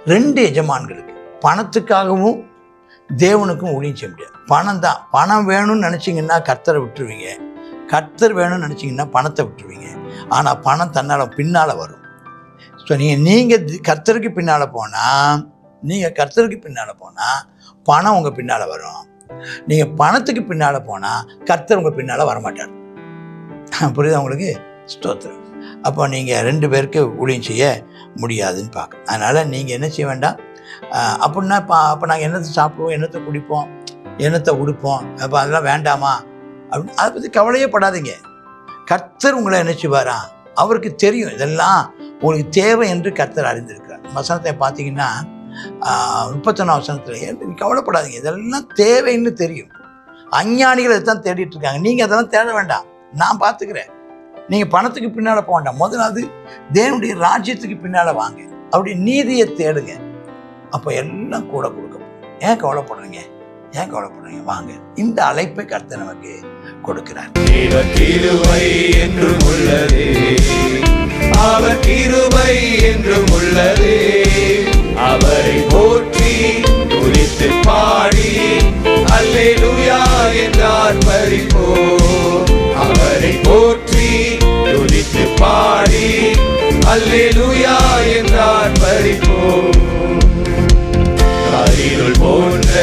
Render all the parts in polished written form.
2 எஜமான்களுக்கு. பணத்துக்காகவும் தேவனுக்கும் ஊழியம் செய்ய முடியாது. பணம் தான். பணம் வேணும்னு நினச்சிங்கன்னா கர்த்தரை விட்டுருவீங்க, கர்த்தர் வேணும்னு நினச்சிங்கன்னா பணத்தை விட்டுருவீங்க. ஆனால் பணம் தன்னால் பின்னால் வரும். ஸோ நீங்கள் கர்த்தருக்கு பின்னால் போனால் பணம் உங்கள் பின்னால் வரும். நீங்கள் பணத்துக்கு பின்னால் போனால் கர்த்தர் உங்கள் பின்னால் வரமாட்டார். புரியுதா உங்களுக்கு? ஸ்தோத்திரம். அப்போ நீங்கள் 2 பேருக்கு ஊழியம் செய்ய முடியாதுன்னு பார்க்க. அதனால் நீங்கள் என்ன செய்ய வேண்டாம். அப்படின்னா அப்போ நாங்கள் என்னத்தை சாப்பிடுவோம், என்னத்தை குடிப்போம், என்னத்தை உடுப்போம், அப்போ அதெல்லாம் வேண்டாமா அப்படின்னு அதை பற்றி கவலையே படாதீங்க. கர்த்தர் உங்களை என்ன செய்வாரா? அவருக்கு தெரியும் இதெல்லாம் உங்களுக்கு தேவை என்று கர்த்தர் அறிந்திருக்கிறார். வசனத்தை பார்த்தீங்கன்னா 31 வசனத்தில் கவலைப்படாதீங்க, இதெல்லாம் தேவைன்னு தெரியும். அஞ்ஞானிகள் இதைத்தான் தேடிட்டு இருக்காங்க. நீங்கள் அதெல்லாம் தேட வேண்டாம், நான் பார்த்துக்கிறேன். நீங்கள் பணத்துக்கு பின்னால் போக வேண்டாம். முதலாவது தேவனுடைய ராஜ்யத்துக்கு பின்னால் வாங்க, அப்படி நீதியை தேடுங்க. அப்போ எல்லாம் கூட கொடுக்கும். ஏன் கவலைப்படுறீங்க? வாங்க. இந்த அழைப்பை கர்த்தர் நமக்கு கொடுக்கிறார். அவர் கிருபை என்றும் உள்ளது, அவர் கிருபை என்றும் உள்ளது. அவரை போற்றி துதித்து பாடி அல்லேலூயா என்றார் பரிபோம். அவரை போற்றி துதித்து பாடி அல்லேலூயா என்றார் பரிபோம். காரிருள் போன்ற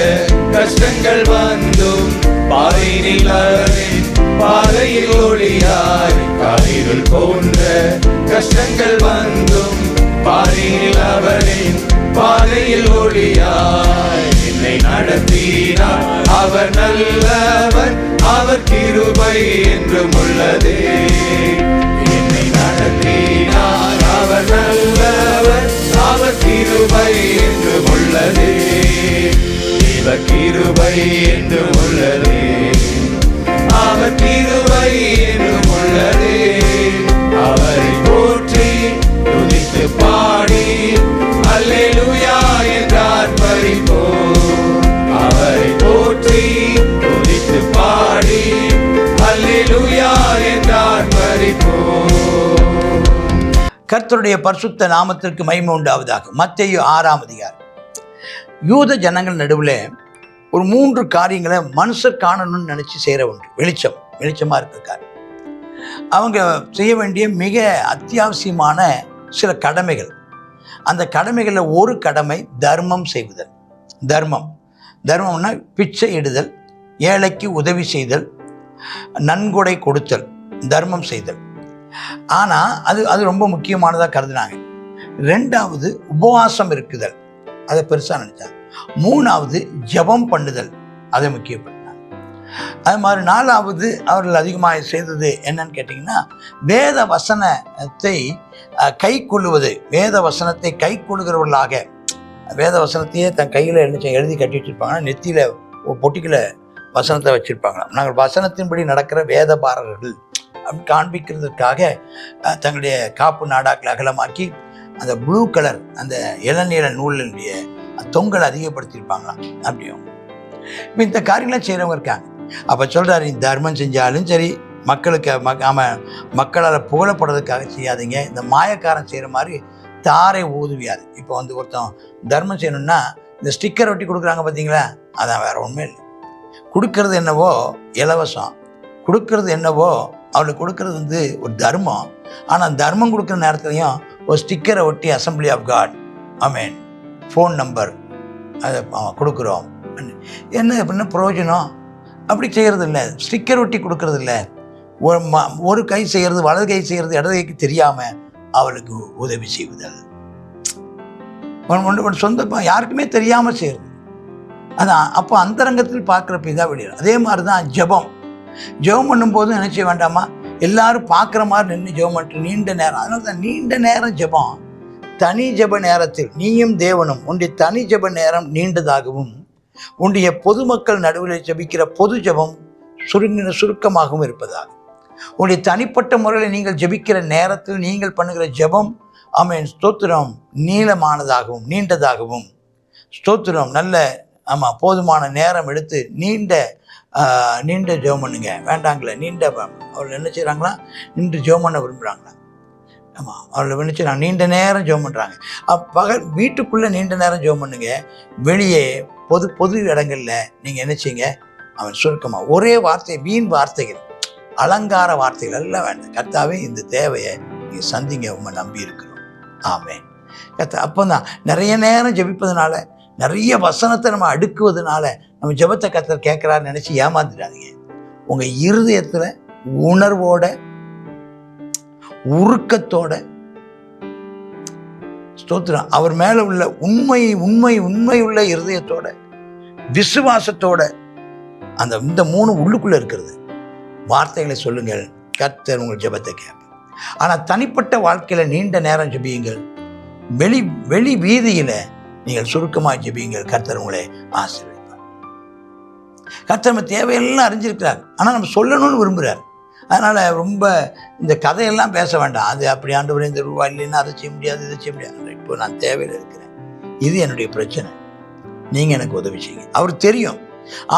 கஷ்டங்கள் வந்தும் பாதையில் அவரின் பாதையில் ஒளியாய். காரிருள் போன்ற கஷ்டங்கள் வந்தும் பாதையில் அவரின் பாதையில் ஒளியாய். என்னை நடத்தினார் அவர் நல்லவர், அவர் கிருபை என்றும் உள்ளதே. என்னை நடத்தினார் அவர் நல்லவர், அவர் கிருபை என்றும் உள்ளதே. அவர் கிருபை என்றும் உள்ளதே, அவர் கிருபை என்றும் உள்ளதே. அவரை போற்றி துதித்து பாடி அல்லேலூயா என்றார் பரிபோம். அவரை போற்றி துதித்து பாடி அல்லேலூயா என்றார் பரிபோம். கர்த்தருடைய பரிசுத்த நாமத்திற்கு மகிமை உண்டாவதாக. மத்தேயு 6ஆம் அதிகாரம். யூத ஜனங்கள் நடுவில் ஒரு 3 காரியங்களை மனுஷர் காணணும்னு நினச்சி செய்கிற ஒன்று. வெளிச்சமாக இருக்கார். அவங்க செய்ய வேண்டிய மிக அத்தியாவசியமான சில அந்த கடமைகளில் ஒரு கடமை தர்மம் செய்வதல். தர்மம்னா பிச்சை இடுதல், ஏழைக்கு உதவி செய்தல், நன்கொடை கொடுத்தல், தர்மம் செய்தல். ஆனால் அது ரொம்ப முக்கியமானதாக கருதுனாங்க. 2வது உபவாசம் இருக்குதல், அதை பெருசாக நினைச்சாங்க. 3வது ஜெபம் பண்ணுதல், அதை முக்கியப்படுத்தினாங்க. அது மாதிரி 4வது அவர்கள் அதிகமாக செய்தது என்னன்னு கேட்டிங்கன்னா, வேத வசனத்தை கை கொள்ளுவது. வேத வசனத்தை கை கொள்ளுகிறவர்களாக, வேத வசனத்தையே தன் கையில் எழுதி கட்டி வச்சுருப்பாங்க, நெத்தியில் பொட்டிக்கில் வசனத்தை வச்சுருப்பாங்களாம். நாங்கள் வசனத்தின்படி நடக்கிற வேதபாரர்கள் அப்படின்னு காண்பிக்கிறதுக்காக தங்களுடைய காப்பு நாடாக்களை அகலமாக்கி அந்த ப்ளூ கலர் அந்த இளநீல நூலினுடைய தொங்கலை அதிகப்படுத்தியிருப்பாங்களாம். அப்படியும் இப்போ இந்த காரியங்களாம் செய்கிறவங்க இருக்காங்க. அப்போ சொல்கிறாரு, நீ தர்மம் செஞ்சாலும் சரி, மக்களுக்கு மக்களால் புகழப்படுறதுக்காக செய்யாதீங்க. இந்த மாயக்காரன் செய்கிற மாதிரி தாரை ஊதுவியாது. இப்போ ஒருத்தன் தர்மம் செய்யணும்னா இந்த ஸ்டிக்கர் ஒட்டி கொடுக்குறாங்க பார்த்தீங்களா, அதான் வேறு ஒன்றுமே இல்லை. கொடுக்கறது என்னவோ இலவசம், கொடுக்கறது என்னவோ அவளுக்கு கொடுக்கறது ஒரு தர்மம். ஆனால் தர்மம் கொடுக்குற நேரத்துலையும் ஒரு ஸ்டிக்கரை ஒட்டி Assembly of God, amen, phone number அதை கொடுக்குறோம். என்ன அப்படின்னா பிரயோஜனம்? அப்படி செய்கிறது இல்லை. ஸ்டிக்கர் ஒட்டி கொடுக்கறது இல்லை. ஒரு கை செய்கிறது, வலது கை செய்கிறது, இடது கைக்கு தெரியாமல் அவளுக்கு உதவி செய்வதல். சொந்த யாருக்குமே தெரியாமல் செய்கிறது. அதான் அப்போ அந்தரங்கத்தில் பார்க்குறப்ப இதாக வெளியிடும். அதே மாதிரி தான் ஜெபம் பண்ணும்போது நினைச்ச வேண்டாமா, எல்லாரும் பார்க்குற மாதிரி நின்று ஜெபம் பண்ணிட்டு நீண்ட நேரம். அதனால தான் நீண்ட நேரம் ஜெபம். தனி ஜெப நேரத்தில் நீயும் தேவனும் உன்னுடைய தனி ஜெப நேரம் நீண்டதாகவும், உன்னுடைய பொதுமக்கள் நடுவில் ஜெபிக்கிற பொது ஜெபம் சுருக்கமாகவும் இருப்பதாக. உன்னுடைய தனிப்பட்ட முறையில் நீங்கள் ஜெபிக்கிற நேரத்தில் நீங்கள் பண்ணுகிற ஜெபம், ஆமென், ஸ்தோத்திரம், நீளமானதாகவும் நீண்டதாகவும், ஸ்தோத்திரம், நல்ல போதுமான நேரம் எடுத்து நீண்ட ஜெபம் பண்ணுங்க. வேண்டாங்களே நீண்ட அவர்கள் என்ன செய்கிறாங்களா, நின்று ஜெபம் பண்ண விரும்புகிறாங்களா. ஆமாம், அவளை விழிச்சு நான் நீண்ட நேரம் ஜெபம் பண்ணுறாங்க. பகல் வீட்டுக்குள்ளே நீண்ட நேரம் ஜெபம் பண்ணுங்க. வெளியே பொது இடங்களில் நீங்கள் என்ன செய்யுங்க, அவன் சுருக்கமாக ஒரே வார்த்தை, வீண் வார்த்தைகள், அலங்கார வார்த்தைகள் எல்லாம் வேண்டாம். கர்த்தாவே இந்த தேவையை நீங்கள் சந்திங்க, உண்மை நம்பி இருக்கிறோம். ஆமென். அப்போ தான் நிறைய நேரம் ஜெபிப்பதனால, நிறைய வசனத்தை நம்ம அடுக்குவதனால நம்ம ஜெபத்தை கர்த்தர் கேட்குறாருன்னு நினச்சி ஏமாந்துடாதீங்க. உங்கள் இருதயத்தில் உணர்வோட, உருக்கத்தோட, ஸ்தோத்திரம், அவர் மேலே உள்ள உண்மை உள்ள இருதயத்தோட, விசுவாசத்தோட, இந்த 3 உள்ளுக்குள்ளே இருக்கிறது வார்த்தைகளை சொல்லுங்கள். கர்த்தர் உங்கள் ஜெபத்தை கேட்பார். ஆனால் தனிப்பட்ட வாழ்க்கையில் நீண்ட நேரம் ஜெபியுங்கள். வெளி வீதியில் நீங்கள் சுருக்கமாக ஜெபியுங்கள். கர்த்தர் உங்களை ஆசீர்வதிப்பார். கர்த்தர் நம்ம தேவையெல்லாம் அறிஞ்சிருக்கிறார். ஆனால் நம்ம சொல்லணும்னு விரும்புகிறார். அதனால் ரொம்ப இந்த கதையெல்லாம் பேச வேண்டாம். அது அப்படி ஆண்டவரே இந்த ரூபா இல்லைன்னா அதை செய்ய முடியாது, இதை செய்ய முடியாது. இப்போ நான் தேவையில் இருக்கிறேன், இது என்னுடைய பிரச்சனை, நீங்கள் எனக்கு உதவி செய்யுங்க. அவர் தெரியும்,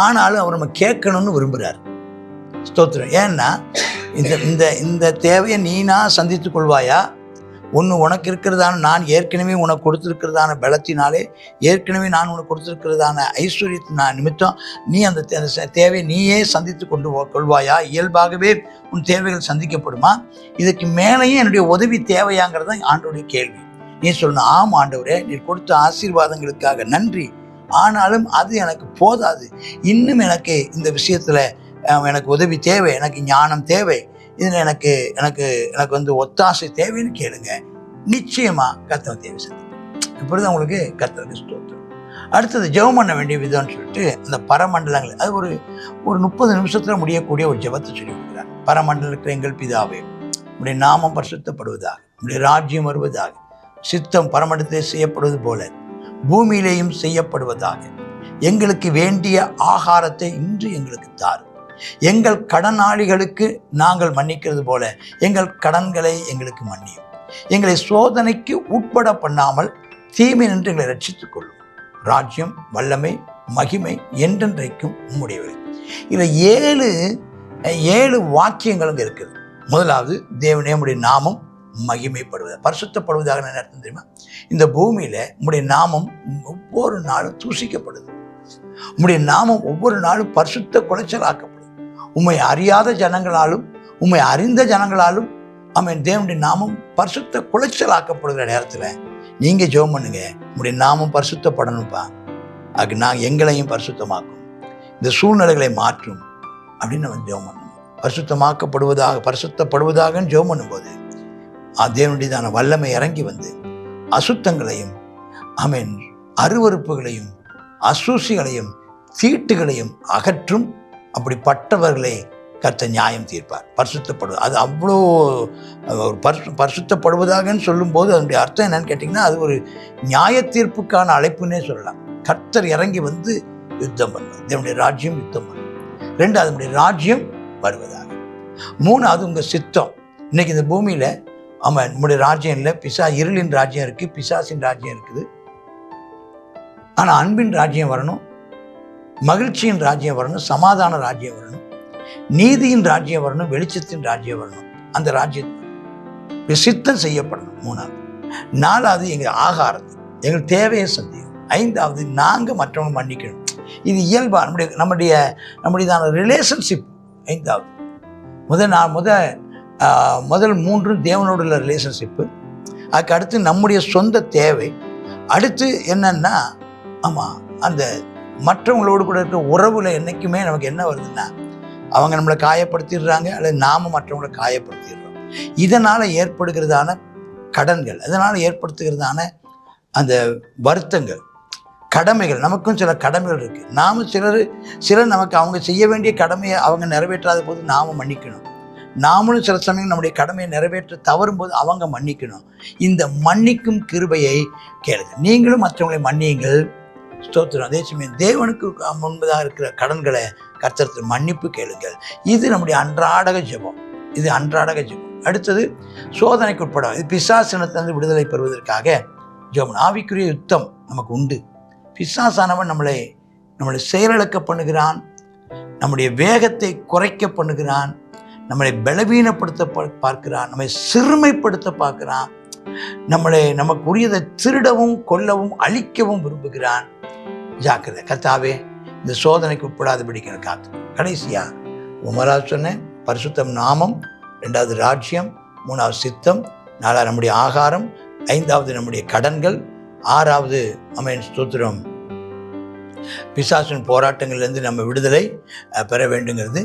ஆனாலும் அவர் நம்ம கேட்கணும்னு விரும்புகிறார். ஸ்தோத்திரம். ஏன்னா இந்த தேவையை நீனா சந்தித்து கொள்வாயா? ஒன்று உனக்கு இருக்கிறதான, நான் ஏற்கனவே உனக்கு கொடுத்துருக்கிறதான பலத்தினாலே, ஏற்கனவே நான் உனக்கு கொடுத்துருக்கிறதான ஐஸ்வர்யத்தின் நிமித்தம் நீ அந்த தேவையை நீயே சந்தித்து கொள்வாயா? இயல்பாகவே உன் தேவைகள் சந்திக்கப்படுமா? இதுக்கு மேலேயும் என்னுடைய உதவி தேவையாங்கிறது தான் ஆண்டவருடைய கேள்வி. நீ சொல்லணும், ஆம் ஆண்டவரே, நீ கொடுத்த ஆசீர்வாதங்களுக்காக நன்றி, ஆனாலும் அது எனக்கு போதாது, இன்னும் எனக்கு இந்த விஷயத்தில் எனக்கு உதவி தேவை, எனக்கு ஞானம் தேவை, இதில் எனக்கு எனக்கு எனக்கு வந்து ஒத்தாசை தேவைன்னு கேளுங்க. நிச்சயமாக கர்த்தர் தேவை சந்திக்கும். இப்படிதான் உங்களுக்கு கர்த்தருக்கு ஸ்தோத்திரம். அடுத்தது ஜெபம் பண்ண வேண்டிய விதம்னு சொல்லிட்டு அந்த பரமண்டலங்கள், அது ஒரு 30 நிமிஷத்தில் முடியக்கூடிய ஒரு ஜெபத்தை சொல்லி கொடுக்குறாங்க. பரமண்டலம் இருக்கிற எங்கள் பிதாவே, உடைய நாமம் பரிசுத்தப்படுவதாக, உடைய ராஜ்யம் வருவதாக, சித்தம் பரமண்டலத்தை செய்யப்படுவது போல பூமியிலேயும் செய்யப்படுவதாக. எங்களுக்கு வேண்டிய ஆகாரத்தை இன்று எங்களுக்கு தாரும். எங்கள் கடனாளிகளுக்கு நாங்கள் மன்னிக்கிறது போல எங்கள் கடன்களை எங்களுக்கு மன்னியும். எங்களை சோதனைக்கு உட்பட பண்ணாமல் தீமை நின்று எங்களை ரட்சித்துக் கொள்ளும். ராஜ்யம், வல்லமை, மகிமை என்றென்றைக்கும் உம்முடையவை. இதில் 7 வாக்கியங்களும் இருக்குது. முதலாவது, தேவனே உம்முடைய நாமம் மகிமைப்படுவதாக, பரிசுத்தப்படுவதாக. என்ன அர்த்தம் தெரியுமா? இந்த பூமியில் உம்முடைய நாமம் ஒவ்வொரு நாளும் தூஷிக்கப்படுது. உம்முடைய நாமம் ஒவ்வொரு நாளும் பரிசுத்த குலைச்சலாக்கப்படுது. உம்மை அறியாத ஜனங்களாலும் உம்மை அறிந்த ஜனங்களாலும் தேவனுடைய நாமம் பரிசுத்த குலைச்சலாக்கப்படுகிற நேரத்தில் நீங்கள் ஜெபம் பண்ணுங்க, உம்முடைய நாமம் பரிசுத்தப்படணும்ப்பா, அதுக்கு நான் எங்களையும் பரிசுத்தமாக்கும், இந்த சூழ்நிலைகளை மாற்றும் அப்படின்னு நம்ம ஜெபம் பண்ணணும். பரிசுத்தப்படுவதாகன்னு ஜெபம் பண்ணும்போது தேவனுடையதான வல்லமை இறங்கி வந்து அசுத்தங்களையும் அருவருப்புகளையும் அசூசிகளையும் தீட்டுகளையும் அகற்றும். அப்படிப்பட்டவர்களை கர்த்தர் நியாயம் தீர்ப்பார். பரிசுத்தப்படுவது, அது அவ்வளோ ஒரு பரிசுத்தப்படுவதாகன்னு சொல்லும்போது அதனுடைய அர்த்தம் என்னன்னு கேட்டிங்கன்னா, அது ஒரு நியாய தீர்ப்புக்கான அழைப்புன்னே சொல்லலாம். கர்த்தர் இறங்கி வந்து யுத்தம் பண்ணுவது, தேவனுடைய ராஜ்யம் யுத்தம் பண்ணுவது. 2, அதனுடைய ராஜ்யம் வருவதாக. 3, உங்கள் சித்தம். இன்னைக்கு இந்த பூமியில் நம்முடைய ராஜ்யம் இல்லை, இருளின் ராஜ்யம் இருக்குது, பிசாசின் ராஜ்யம் இருக்குது. ஆனால் அன்பின் ராஜ்யம் வரணும், மகிழ்ச்சியின் ராஜ்யம் வரணும், சமாதான ராஜ்யம் வரணும், நீதியின் ராஜ்யம் வரணும், வெளிச்சத்தின் ராஜ்யம் வரணும். அந்த ராஜ்யம் சித்தம் செய்யப்படணும். 3வது. 4வது, எங்கள் ஆகாரத்தை, எங்கள் தேவையை சந்திக்கும். 5வது, நாங்கள் மற்றவங்க மன்னிக்கணும். இது இயல்பா நம்முடையதான ரிலேஷன்ஷிப். 5வது. முதல் 3 தேவனோடு உள்ள ரிலேஷன்ஷிப்பு. அதுக்கு அடுத்து நம்முடைய சொந்த தேவை. அடுத்து என்னன்னா, அந்த மற்றவங்களோடு கூட இருக்கிற உறவில் என்றைக்குமே நமக்கு என்ன வருதுன்னா, அவங்க நம்மளை காயப்படுத்திடுறாங்க அல்லது நாம மற்றவங்களை காயப்படுத்திடுறோம். இதனால் ஏற்படுகிறதான கடன்கள், இதனால் ஏற்படுத்துகிறதான அந்த வருத்தங்கள், கடமைகள். நமக்கும் சில கடமைகள் இருக்குது. நாமும் சிலர் நமக்கு அவங்க செய்ய வேண்டிய கடமையை அவங்க நிறைவேற்றாத போது நாம் மன்னிக்கணும். நாமளும் சில சமயம் நம்முடைய கடமையை நிறைவேற்ற தவறும் போது அவங்க மன்னிக்கணும். இந்த மன்னிக்கும் கிருபையை கேளுங்க. நீங்களும் மற்றவங்களை மன்னியுங்கள். ஸ்தோத்திரம். அதே சமயம் தேவனுக்கு முன்பதாக இருக்கிற கடன்களை கர்த்தர் மன்னிப்பு கேளுங்கள். இது நம்முடைய அன்றாடக ஜெபம். அடுத்தது, சோதனைக்கு உட்பட, இது பிசாசினத்திலிருந்து விடுதலை பெறுவதற்காக ஜெபம். ஆவிக்குரிய யுத்தம் நமக்கு உண்டு. பிசாசானவன் நம்மளை செயலிழக்க பண்ணுகிறான், நம்முடைய வேகத்தை குறைக்க பண்ணுகிறான், நம்மளை பலவீனப்படுத்த பார்க்கிறான், நம்மை சிறுமைப்படுத்த பார்க்கிறான், நமக்குரியதை திருடவும் கொல்லவும் அழிக்கவும் விரும்புகிறான். ஜாக்கிரதை. கர்த்தாவே, இந்த சோதனைக்கு உட்படாதபடிக்கு எனக்கு காத்து. கடைசியா உமரால் சொன்ன பரிசுத்தம் நாமம், 2வது ராஜ்யம், 3வது சித்தம், 4வது நம்முடைய ஆகாரம், 5வது நம்முடைய கடன்கள், 6வது ஆமென் ஸ்தோத்திரம் பிசாசின் போராட்டங்கள்லேருந்து நம்ம விடுதலை பெற வேண்டுங்கிறது,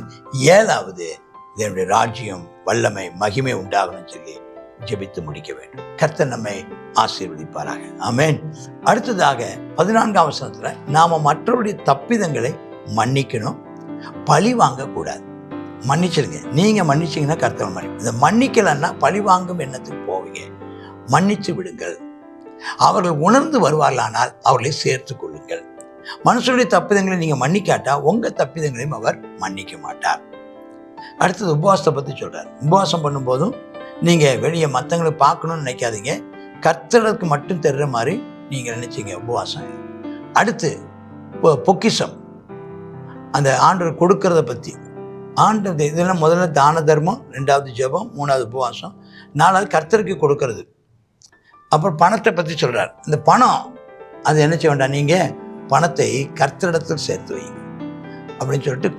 7வது இதனுடைய ராஜ்யம் வல்லமை மகிமை உண்டாகணும்னு சொல்லி ஜெபித்து முடிக்க வேண்டும். கர்த்தர் நம்மை ஆசீர்வதிப்பாராக. ஆமென். அடுத்ததாக 14ஆம் வசனத்தில் நாம மற்றவருடைய தப்பிதங்களை மன்னிக்கணும், பழி வாங்கக்கூடாது. மன்னிச்சிருங்க. நீங்கள் மன்னிச்சிங்கன்னா கர்த்தர் மன்னி. இதை மன்னிக்கலைன்னா பழி வாங்கும் எண்ணத்துக்கு போவீங்க. மன்னித்து விடுங்கள். அவர்கள் உணர்ந்து வருவார்களானால் அவர்களை சேர்த்து கொள்ளுங்கள். மனுஷனுடைய தப்பிதங்களை நீங்கள் மன்னிக்காட்டா உங்கள் தப்பிதங்களையும் அவர் மன்னிக்க மாட்டார். அடுத்தது உபவாசத்தை பற்றி சொல்கிறார். உபவாசம் பண்ணும்போதும் நீங்கள் வெளியே மற்றவங்களை பார்க்கணும்னு நினைக்காதீங்க. கர்த்தருக்கு மட்டும் தெரிகிற மாதிரி நீங்கள் நினைச்சிங்க உபவாசம். அடுத்து பொக்கிஷம், அந்த ஆண்டவர் கொடுக்கறத பற்றி ஆண்டு இதெல்லாம் முதல்ல தான தர்மம், 2வது ஜெபம், 3வது உபவாசம், 4வது கர்த்தருக்கு கொடுக்கறது. அப்புறம் பணத்தை பற்றி சொல்கிறார். இந்த பணம் அது என்ன செய்ய வேண்டாம், நீங்கள் பணத்தை கர்த்தரிடத்தில் சேர்த்து வைங்க அப்படின்னு சொல்லிட்டு,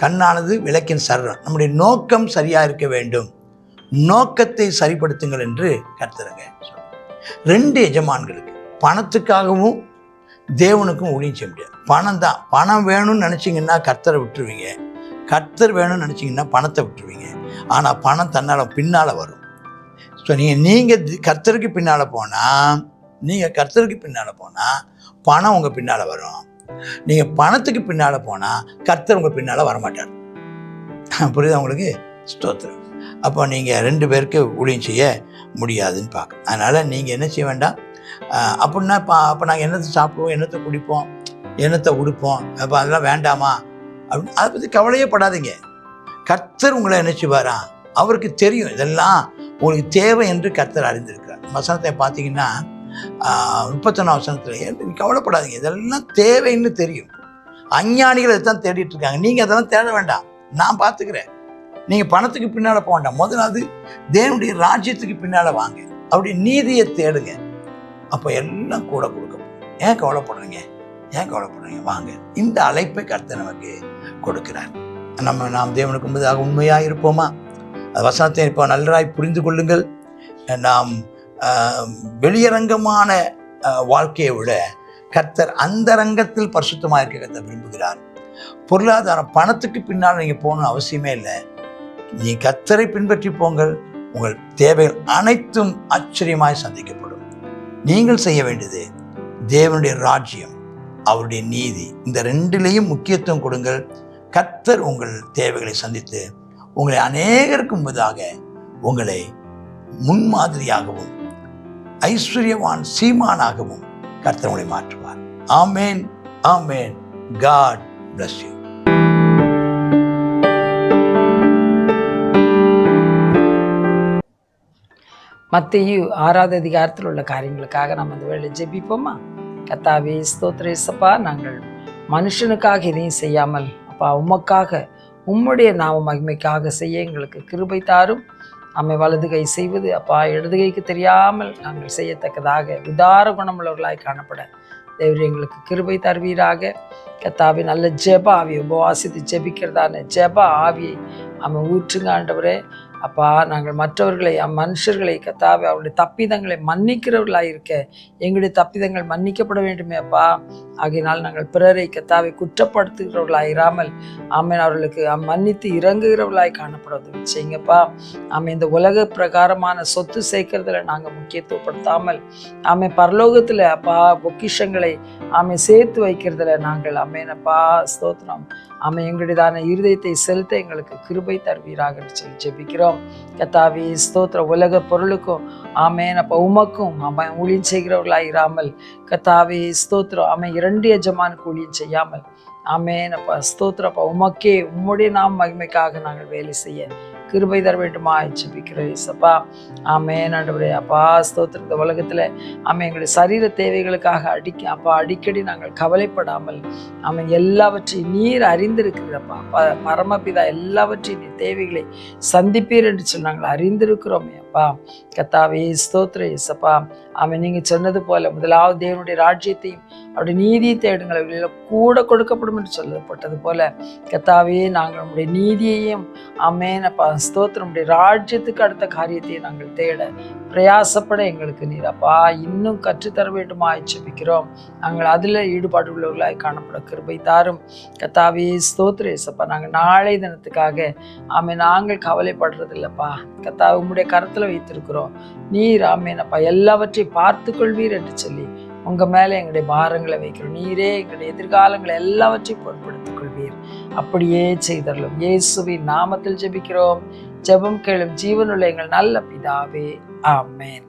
கண்ணானது விளக்கின் சரணம். நம்முடைய நோக்கம் சரியாக இருக்க வேண்டும், நோக்கத்தை சரிப்படுத்துங்கள் என்று கர்த்தருங்க சொல்றார். 2 எஜமான்களுக்கு, பணத்துக்காகவும் தேவனுக்கும் ஊழியம் செய்ய முடியாது. பணம் தான். பணம் வேணும்னு நினச்சிங்கன்னா கர்த்தரை விட்டுருவீங்க, கர்த்தர் வேணும்னு நினச்சிங்கன்னா பணத்தை விட்டுருவீங்க. ஆனால் பணம் தன்னால் பின்னால் வரும். ஸோ நீங்கள் கர்த்தருக்கு பின்னால் போனால் பணம் உங்கள் பின்னால் வரும். நீங்கள் பணத்துக்கு பின்னால் போனால் கர்த்தர் உங்கள் பின்னால் வரமாட்டார். புரியுதா உங்களுக்கு? ஸ்தோத்திரம். அப்போ நீங்கள் 2 பேருக்கு ஊழியம் செய்ய முடியாதுன்னு பார்க்க. அதனால் நீங்கள் என்ன செய்ய வேண்டாம் அப்படின்னா, அப்போ நாங்கள் என்னத்தை சாப்பிடுவோம், என்னத்தை குடிப்போம், என்னத்தை உடுப்போம், அப்போ அதெல்லாம் வேண்டாமா அப்படின்னு அதை பற்றி கவலையே படாதீங்க. கர்த்தர் உங்களை என்ன செய்வாரா, அவருக்கு தெரியும் இதெல்லாம் உங்களுக்கு தேவை என்று கர்த்தர் அறிந்திருக்கிறார். வசனத்தை பார்த்தீங்கன்னா 31ஆம் வசனத்தில் கவலைப்படாதீங்க, இதெல்லாம் தேவைன்னு தெரியும். அஞ்ஞானிகள் அதை தான் தேடிட்டு இருக்காங்க. நீங்கள் அதெல்லாம் தேட வேண்டாம், நான் பார்த்துக்கிறேன். நீங்கள் பணத்துக்கு பின்னால் போக வேண்டாம். முதலாவது தேவனுடைய ராஜ்யத்துக்கு பின்னால் வாங்க, அவருடைய நீதியை தேடுங்க. அப்போ எல்லாம் கூட கொடுக்கும். ஏன் கவலைப்படுறீங்க? வாங்க. இந்த அழைப்பை கர்த்தர் நமக்கு கொடுக்கிறார். நாம் தேவனுக்கு முன்பதாக உண்மையாக இருப்போமா? வசனத்தை இப்போ நன்றாய் புரிந்து கொள்ளுங்கள். நாம் வெளியரங்கமான வாழ்க்கையை விட கர்த்தர் அந்தரங்கத்தில் பரிசுத்தமாக இருக்க கர்த்தர் விரும்புகிறார். பொருளாதாரம், பணத்துக்கு பின்னால் நீங்கள் போகணும்னு அவசியமே இல்லை. நீ கர்த்தரை பின்பற்றி போங்கள், உங்கள் தேவைகள் அனைத்தும் ஆச்சரியமாய் சந்திக்கப்படும். நீங்கள் செய்ய வேண்டியது தேவனுடைய ராஜ்யம், அவருடைய நீதி, இந்த 2லேயும் முக்கியத்துவம் கொடுங்கள். கர்த்தர் உங்கள் தேவைகளை சந்தித்து உங்களை அநேகருக்கு முன்பதாக உங்களை முன்மாதிரியாகவும் ஐஸ்வர்யவான் சீமானாகவும் கர்த்தர் உங்களை மாற்றுவார். ஆமேன், ஆமேன். God bless you. மத்தேயு 6வது அதிகாரத்தில் உள்ள காரியங்களுக்காக நம்ம அந்த வேளை ஜெபிப்போமா? கர்த்தாவே, ஸ்தோத்திரம் இயேசப்பா. நாங்கள் மனுஷனுக்காக எதையும் செய்யாமல் அப்பா உமக்காக, உம்முடைய நாம மகிமைக்காக செய்ய எங்களுக்கு கிருபை தாரும். நம்மை வலது கை செய்வது அப்பா இடது கைக்கு தெரியாமல் நாங்கள் செய்யத்தக்கதாக உதார குணமுள்ளவர்களாய் காணப்பட தேவரே எங்களுக்கு கிருபை தருவீராக. கர்த்தாவே, நல்ல ஜெப ஆவியை, உபவாசித்து ஜெபிக்கிறதான ஜெப ஆவியை ஊற்றுங்க ஆண்டவரே. அப்பா, நாங்கள் மற்றவர்களை, மனுஷர்களை கர்த்தாவே அவருடைய தப்பிதங்களை மன்னிக்கிறவர்களாக இருக்க எங்களுடைய தப்பிதங்கள் மன்னிக்கப்பட வேண்டுமே அப்பா. ஆகையினால் நாங்கள் பிறரை கர்த்தாவை குற்றப்படுத்துகிறவர்களாக இராமல் அவர்களுக்கு மன்னித்து இறங்குகிறவர்களாய் காணப்படுவது செய்யுங்கப்பா. இந்த உலக பிரகாரமான சொத்து சேர்க்கறதுல நாங்கள் முக்கியத்துவப்படுத்தாமல் பரலோகத்தில் அப்பா பொக்கிஷங்களை சேர்த்து வைக்கிறதுல நாங்கள் அப்பா ஸ்தோத்திரம் எங்களுடையதான இருதயத்தை செலுத்த எங்களுக்கு கிருபை தருவீராக சொல்லி ஜெபிக்கிறோம். கர்த்தாவே, ஸ்தோத்திர. உலக பொருளுக்கும் அப்பா உமக்கும் ஊழியம் செய்கிறவர்களாக இராமல் கர்த்தாவே ஸ்தோத்திரம் 2 எஜமானுக்கு ஊழியம் செய்யாமல் அப்பா ஸ்தோத்திரப்பா உமக்கே, உம்முடைய நாம் மகிமைக்காக நாங்கள் வேலை செய்ய கிருபை தர வேண்டுமா ஜெபிக்கிறேன் இயேசப்பா. ஆமென் ஆண்டவரே. அப்பா ஸ்தோத்திரம். இந்த உலகத்தில் எங்களுடைய சரீர தேவைகளுக்காக அடிக்கடி நாங்கள் கவலைப்படாமல் எல்லாவற்றையும் நீர் அறிந்திருக்கிறப்பா. பரமபிதா எல்லாவற்றையும் நீர் தேவைகளை சந்திப்பீர் என்று சொல்லி நாங்கள் அறிந்திருக்கிறோமே அப்பா. கர்த்தாவே ஸ்தோத்திரம் இயேசப்பா. நீங்கள் சொன்னது போல முதலாவது தேவனுடைய ராஜ்யத்தையும் அவருடைய நீதியை தேடுங்கள், கூட கொடுக்கப்படும் என்று சொல்லப்பட்டது போல கர்த்தாவே நாங்கள் நம்முடைய நீதியையும் அப்பா ஸ்தோத்திரம் நம்முடைய ராஜ்யத்துக்கு அடுத்த காரியத்தை நாங்கள் தேட பிரயாசப்பட எங்களுக்கு நீர் அப்பா இன்னும் கற்றுத்தர வேண்டுமா ஜெபிக்கிறோம். நாங்கள் அதில் ஈடுபாடு உள்ளவர்களாய் காணப்பட கிருபை தாரும் கர்த்தாவே ஸ்தோத்திரம் இயேசப்பா. நாங்கள் நாளை தினத்துக்காக நாங்கள் கவலைப்படுறது இல்லைப்பா கர்த்தாவே உம்முடைய கரத்தில் வைத்திருக்கிறோம். நீர் அப்பா எல்லாவற்றையும் பார்த்து கொள்வீர் என்று சொல்லி உங்க மேலே எங்களுடைய பாரங்களை வைக்கிறோம். நீரே எங்களுடைய எதிர்காலங்களை எல்லாவற்றையும் பொருட்படுத்திக் கொள்வீர். அப்படியே செய்தரலும் இயேசுவின் நாமத்தில் ஜெபிக்கிறோம். ஜெபம் கேளும் ஜீவனுள்ள எங்கள் நல்ல பிதாவே, ஆமென்.